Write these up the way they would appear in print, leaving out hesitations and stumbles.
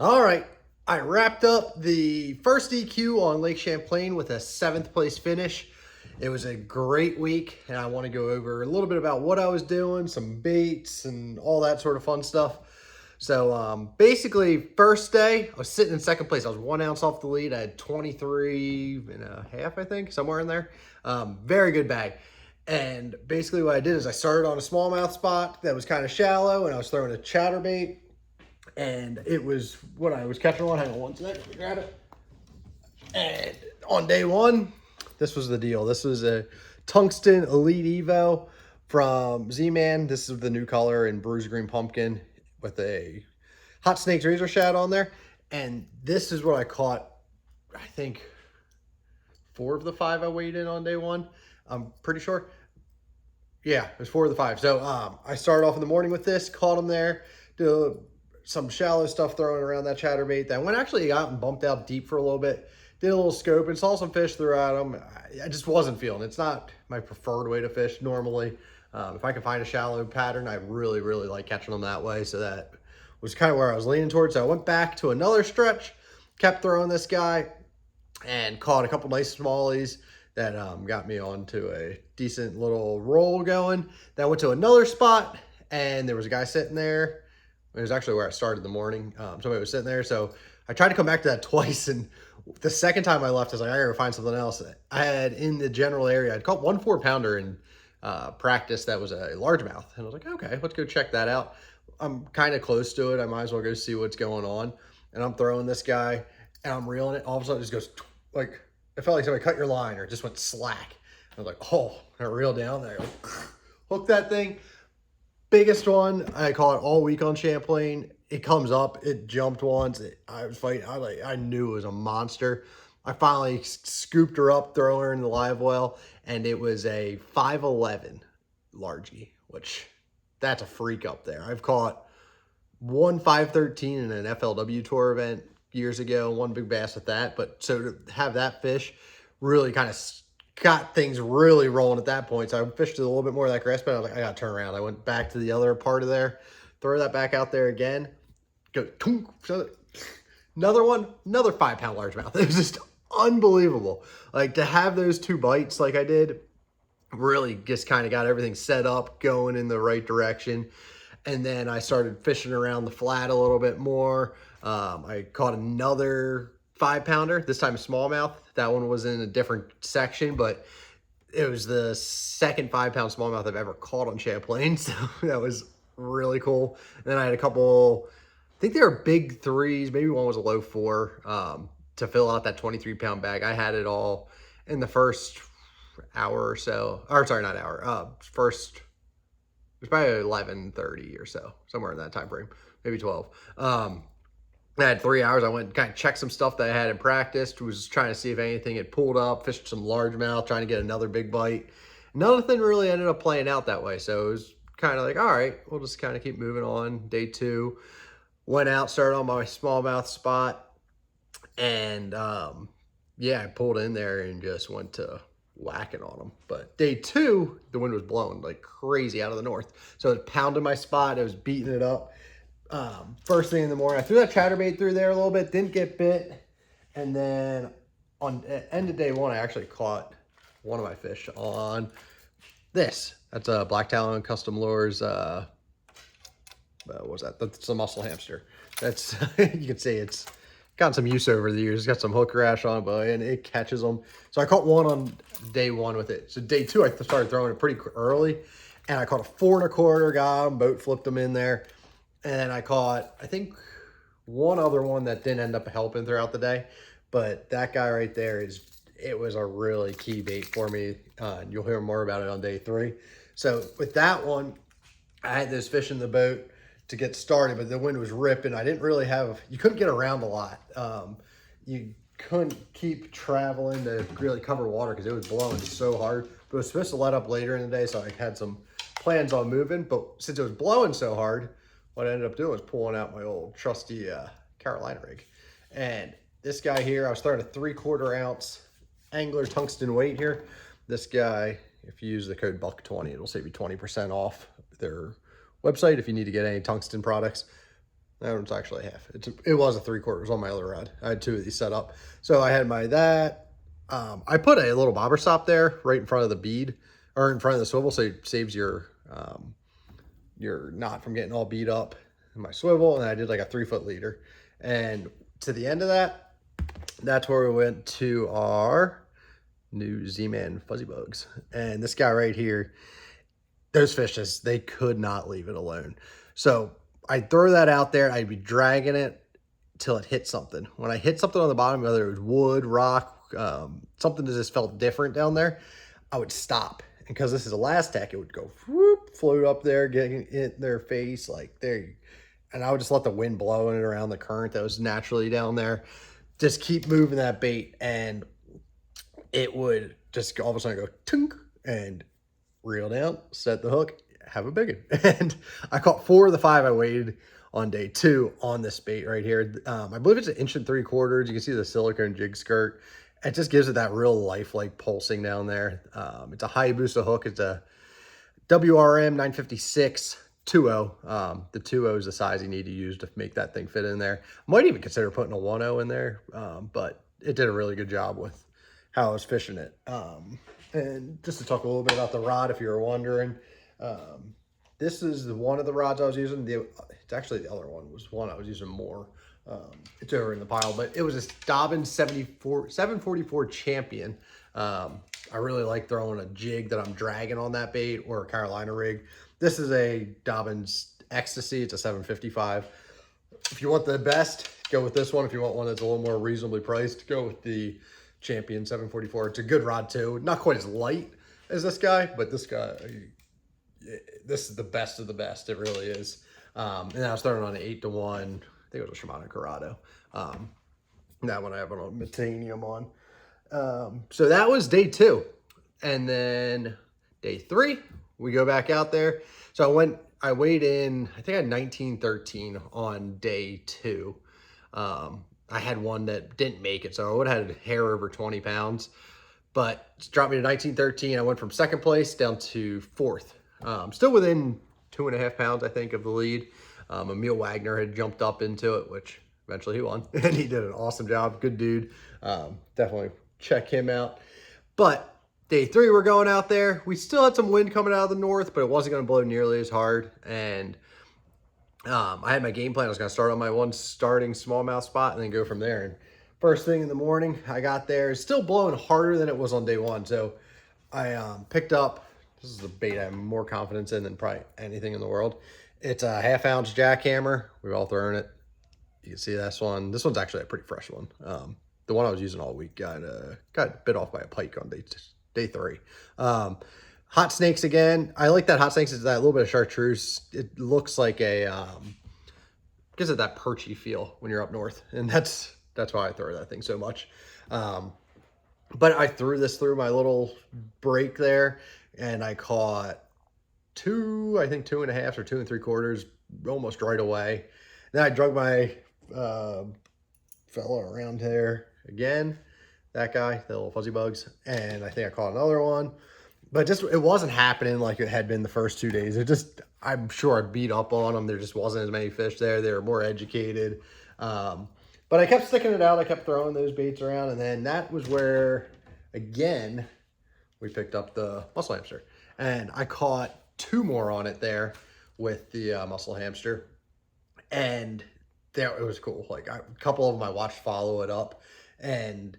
All right, I wrapped up the first EQ on Lake Champlain with a 7th place finish. It was a great week, and I want to go over a little bit about what I was doing, some baits, and all that sort of fun stuff. So basically, first day, I was sitting in second place. I was 1 ounce off the lead. I had 23 and a half, I think, somewhere in there. Very good bag. And basically what I did is I started on a smallmouth spot that was kind of shallow, and I was throwing a chatterbait. And it was when I was catching one. Hang on one second, let me grab it. And on day one, this was the deal. This was a tungsten Elite Evo from Z-Man. This is the new color in bruised green pumpkin with a hot snake's razor shad on there. And this is what I caught, I think, 4 of the 5 I weighed in on day one. I'm pretty sure. Yeah, it was 4 of the 5. So I started off in the morning with this, caught them there, did some shallow stuff throwing around that chatterbait. That one actually out and bumped out deep for a little bit. Did a little scope and saw some fish throughout them. I just wasn't feeling it. It's not my preferred way to fish normally. If I can find a shallow pattern, I really, really like catching them that way. So that was kind of where I was leaning towards. So I went back to another stretch, kept throwing this guy, and caught a couple nice smallies that got me onto a decent little roll going. Then I went to another spot, and there was a guy sitting there. It was actually where I started the morning. Somebody was sitting there. So I tried to come back to that twice. And the second time I left, I was like, I gotta find something else. I had in the general area, I'd caught 1 4-pounder in practice that was a largemouth. And I was like, okay, let's go check that out. I'm kind of close to it. I might as well go see what's going on. And I'm throwing this guy and I'm reeling it. All of a sudden it just goes like, it felt like somebody cut your line or it just went slack. I was like, oh, I reel down there. Hook that thing. Biggest one, I caught it all week on Champlain. It comes up, it jumped once. I was fighting, I knew it was a monster. I finally scooped her up, throwing her in the live well, and it was a 5'11" largie, which that's a freak up there. I've caught one 5'13" in an FLW tour event years ago, one big bass with that. But so to have that fish really kind of got things really rolling at that point. So I fished a little bit more of that grass bed. I was like, I got to turn around. I went back to the other part of there, throw that back out there again, go, another one, another 5-pound largemouth. It was just unbelievable. Like to have those 2 bites like I did, really just kind of got everything set up, going in the right direction. And then I started fishing around the flat a little bit more. I caught another 5-pounder, this time smallmouth. That one was in a different section, but it was the second 5-pound smallmouth I've ever caught on Champlain. So that was really cool. And then I had a couple, I think they were big 3s. Maybe one was a low 4 to fill out that 23-pound bag. I had it all in the first hour or so. Or sorry, not hour. First, it was probably 11:30 or so, somewhere in that time frame, maybe 12. I had 3 hours. I went and kind of checked some stuff that I had in practice, was trying to see if anything had pulled up, fished some largemouth, trying to get another big bite. Nothing really ended up playing out that way. So it was kind of like, all right, we'll just kind of keep moving on. Day 2, went out, started on my smallmouth spot. And yeah, I pulled in there and just went to whacking on them. But day 2, the wind was blowing like crazy out of the north. So it pounded my spot. It was beating it up. First thing in the morning, I threw that chatterbait through there a little bit, didn't get bit. And then on end of day 1, I actually caught one of my fish on this. That's a Black Talon Custom Lures. What was that? That's a muscle hamster. That's, you can see it's gotten some use over the years. It's got some hook rash on it, and it catches them. So I caught one on day 1 with it. So day 2, I started throwing it pretty early, and I caught a 4 1/4 guy, boat flipped them in there. And then I caught, I think, one other one that didn't end up helping throughout the day. But that guy right there it was a really key bait for me. You'll hear more about it on day 3. So with that one, I had those fish in the boat to get started, but the wind was ripping. I didn't really have, you couldn't get around a lot. You couldn't keep traveling to really cover water because it was blowing so hard. But it was supposed to let up later in the day, so I had some plans on moving. But since it was blowing so hard, what I ended up doing was pulling out my old trusty Carolina rig. And this guy here, I was throwing a 3/4 ounce angler tungsten weight here. This guy, if you use the code BUCK20, it'll save you 20% off their website if you need to get any tungsten products. That one's actually half. It was a 3/4 on my other rod. I had two of these set up. So I had my that. I put a little bobber stop there right in front of the bead or in front of the swivel, so it saves your knot from getting all beat up in my swivel. And I did like a 3-foot leader. And to the end of that, that's where we went to our new Z-Man Fuzzy Bugs. And this guy right here, those fish just, they could not leave it alone. So I'd throw that out there. I'd be dragging it till it hit something. When I hit something on the bottom, whether it was wood, rock, something that just felt different down there, I would stop. And because this is a last tack, it would go whoop, float up there, getting it in their face, like there. And I would just let the wind blow it around the current that was naturally down there. Just keep moving that bait, and it would just all of a sudden go tink and reel down, set the hook, have a big one. And I caught 4 of the 5 I weighed on day 2 on this bait right here. I believe it's 1 3/4 inches. You can see the silicone jig skirt. It just gives it that real lifelike pulsing down there. It's a Hayabusa hook. It's a WRM 956 2.0. The 2.0 is the size you need to use to make that thing fit in there. Might even consider putting a 1.0 in there, but it did a really good job with how I was fishing it. And just to talk a little bit about the rod, if you were wondering, this is one of the rods I was using. It's actually the other one was one I was using more. It's over in the pile, but it was a Dobbins 744 Champion. I really like throwing a jig that I'm dragging on that bait, or a Carolina rig. This is a Dobbins Ecstasy. It's a 755. If you want the best, go with this one. If you want one that's a little more reasonably priced, go with the Champion 744. It's a good rod too. Not quite as light as this guy, but this guy, this is the best of the best. It really is. And I was throwing on an 8-to-1. I think it was a Shimano Corrado. That one I have on Metanium on. So that was day 2. And then day 3, we go back out there. So I weighed in, I think I had 1913 on day 2. I had one that didn't make it, so I would have had a hair over 20 pounds, but it's dropped me to 1913. I went from 2nd place down to 4th. Still within 2.5 pounds, I think, of the lead. Emil Wagner had jumped up into it, which eventually he won, and he did an awesome job. Good dude. Definitely check him out. But day 3, we're going out there. We still had some wind coming out of the north, but it wasn't going to blow nearly as hard. And I had my game plan. I was going to start on my one starting smallmouth spot and then go from there. And first thing in the morning, I got there. It's still blowing harder than it was on day 1. So I picked up, this is the bait I have more confidence in than probably anything in the world. It's a 1/2 ounce jackhammer. We've all thrown it. You can see this one. This one's actually a pretty fresh one. The one I was using all week got bit off by a pike on day 3. Hot snakes again. I like that hot snakes. It's that little bit of chartreuse. It looks like gives it that perchy feel when you're up north, and that's why I throw that thing so much. But I threw this through my little break there, and I caught 2, I think 2.5 or 2 3/4 almost right away. Then I drug my fellow around here again. That guy, the little fuzzy bugs, and I think I caught another one. But just, it wasn't happening like it had been the first 2 days. It just, I'm sure I beat up on them. There just wasn't as many fish there. They were more educated. But I kept sticking it out. I kept throwing those baits around. And then that was where, again, we picked up the muscle hamster. And I caught 2 more on it there with the muscle hamster. And it was cool. Like, a couple of them I watched follow it up. And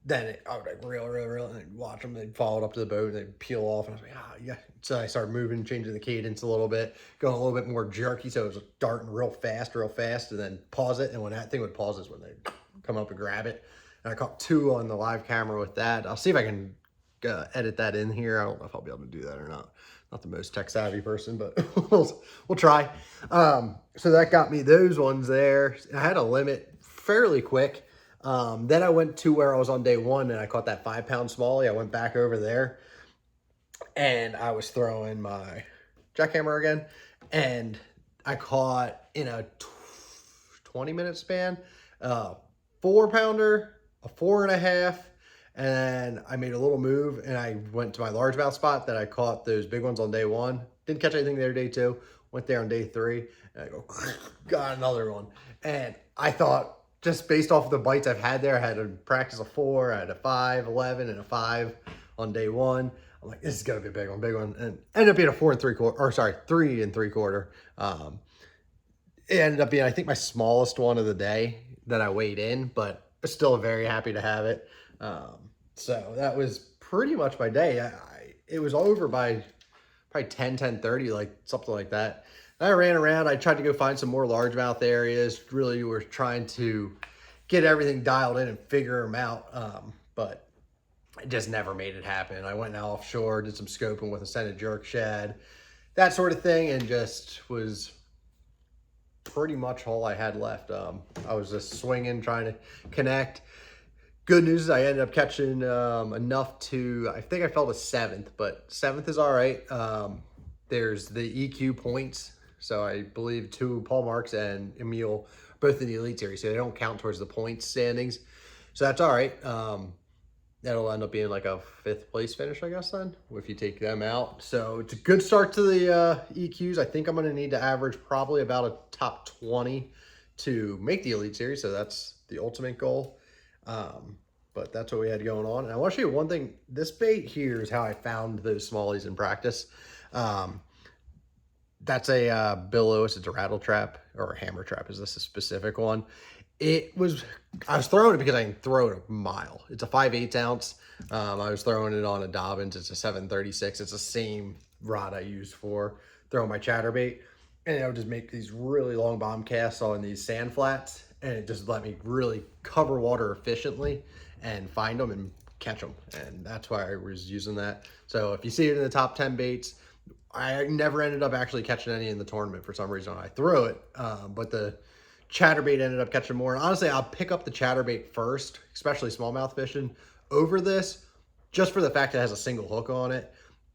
then I would like reel, and I'd watch them. They'd follow it up to the boat, and they'd peel off. And I was like, yeah. So I started moving, changing the cadence a little bit, going a little bit more jerky. So it was darting real fast, and then pause it. And when that thing would pause is when they'd come up and grab it. And I caught 2 on the live camera with that. I'll see if I can edit that in here. I don't know if I'll be able to do that or not. Not the most tech savvy person, but we'll try. So that got me those ones there. I had a limit fairly quick. Then I went to where I was on day 1, and I caught that 5-pound smallie. I went back over there, and I was throwing my jackhammer again, and I caught, in a 20-minute span, 4-pounder, a 4.5, and then I made a little move, and I went to my largemouth spot that I caught those big ones on day 1. Didn't catch anything there day 2. Went there on day 3, and I go, got another one. And I thought, just based off of the bites I've had there, I had a practice a 4, I had a 5, 11, and a 5 on day 1. I'm like, this is gonna be a big one, and ended up being a 4 3/4, or sorry, 3 3/4. It ended up being, I think, my smallest one of the day that I weighed in, but still very happy to have it. So that was pretty much my day. It was over by probably 10:30, like something like that. And I ran around. I tried to go find some more largemouth areas. Really, were trying to get everything dialed in and figure them out, but I just never made it happen. I went offshore, did some scoping with a scented jerk shad, that sort of thing, and just was pretty much all I had left. I was just swinging, trying to connect. Good news is I ended up catching enough to, I think I felt a 7th, but 7th is all right. There's the EQ points. So I believe 2 Paul Marks and Emil, both in the Elite Series, so they don't count towards the points standings. So that's all right. That'll end up being like a 5th place finish, I guess, then, if you take them out. So it's a good start to the EQs. I think I'm going to need to average probably about a top 20 to make the Elite Series. So that's the ultimate goal. But that's what we had going on. And I want to show you one thing. This bait here is how I found those smallies in practice. That's a Bill Lewis. It's a rattle trap, or a hammer trap. Is this a specific one? I was throwing it because I can throw it a mile. It's a 5/8 ounce. I was throwing it on a Dobbins. It's a 736. It's the same rod I use for throwing my chatterbait. And I would just make these really long bomb casts on these sand flats. And it just let me really cover water efficiently and find them and catch them. And that's why I was using that. So if you see it in the top 10 baits, I never ended up actually catching any in the tournament for some reason. I threw it, but the chatterbait ended up catching more. And honestly, I'll pick up the chatterbait first, especially smallmouth fishing, over this, just for the fact that it has a single hook on it.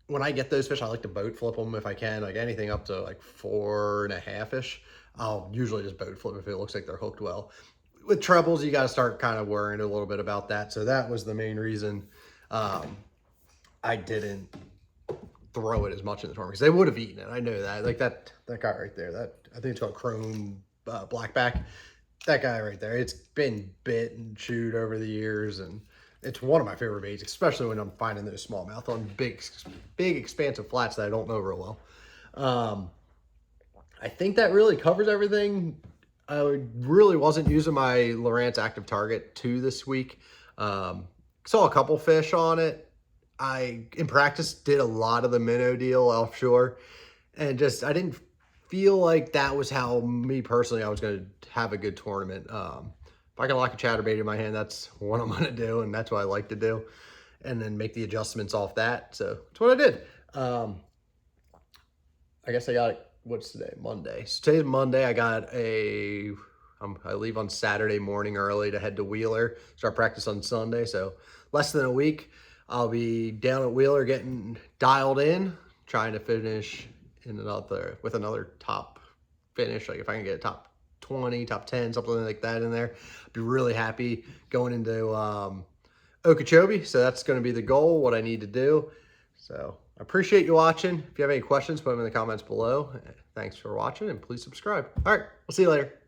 When I get those fish, I like to boat flip them if I can, like anything up to like 4.5-ish. I'll usually just boat flip if it looks like they're hooked well. With trebles, you got to start kind of worrying a little bit about that. So that was the main reason I didn't throw it as much in the tournament, because they would have eaten it. I know that. Like that guy right there, that I think it's called chrome blackback. That guy right there, it's been bit and chewed over the years, and it's one of my favorite baits, especially when I'm finding those smallmouth on big expansive flats that I don't know real well. I think that really covers everything. I really wasn't using my Lowrance Active Target 2 this week. Saw a couple fish on it. I, in practice, did a lot of the minnow deal offshore, and just, I didn't feel like that was how, me personally, I was going to have a good tournament. If I can lock a chatterbait in my hand, that's what I'm going to do, and that's what I like to do, and then make the adjustments off that. So that's what I did. I guess I got it. What's today? Monday. So today's Monday. I got I leave on Saturday morning early to head to Wheeler, start practice on Sunday. So less than a week. I'll be down at Wheeler getting dialed in, trying to finish in with another top finish. Like if I can get a top 20, top 10, something like that in there, I'd be really happy going into Okeechobee. So that's going to be the goal, what I need to do. So I appreciate you watching. If you have any questions, put them in the comments below. Thanks for watching, and please subscribe. All right, we'll see you later.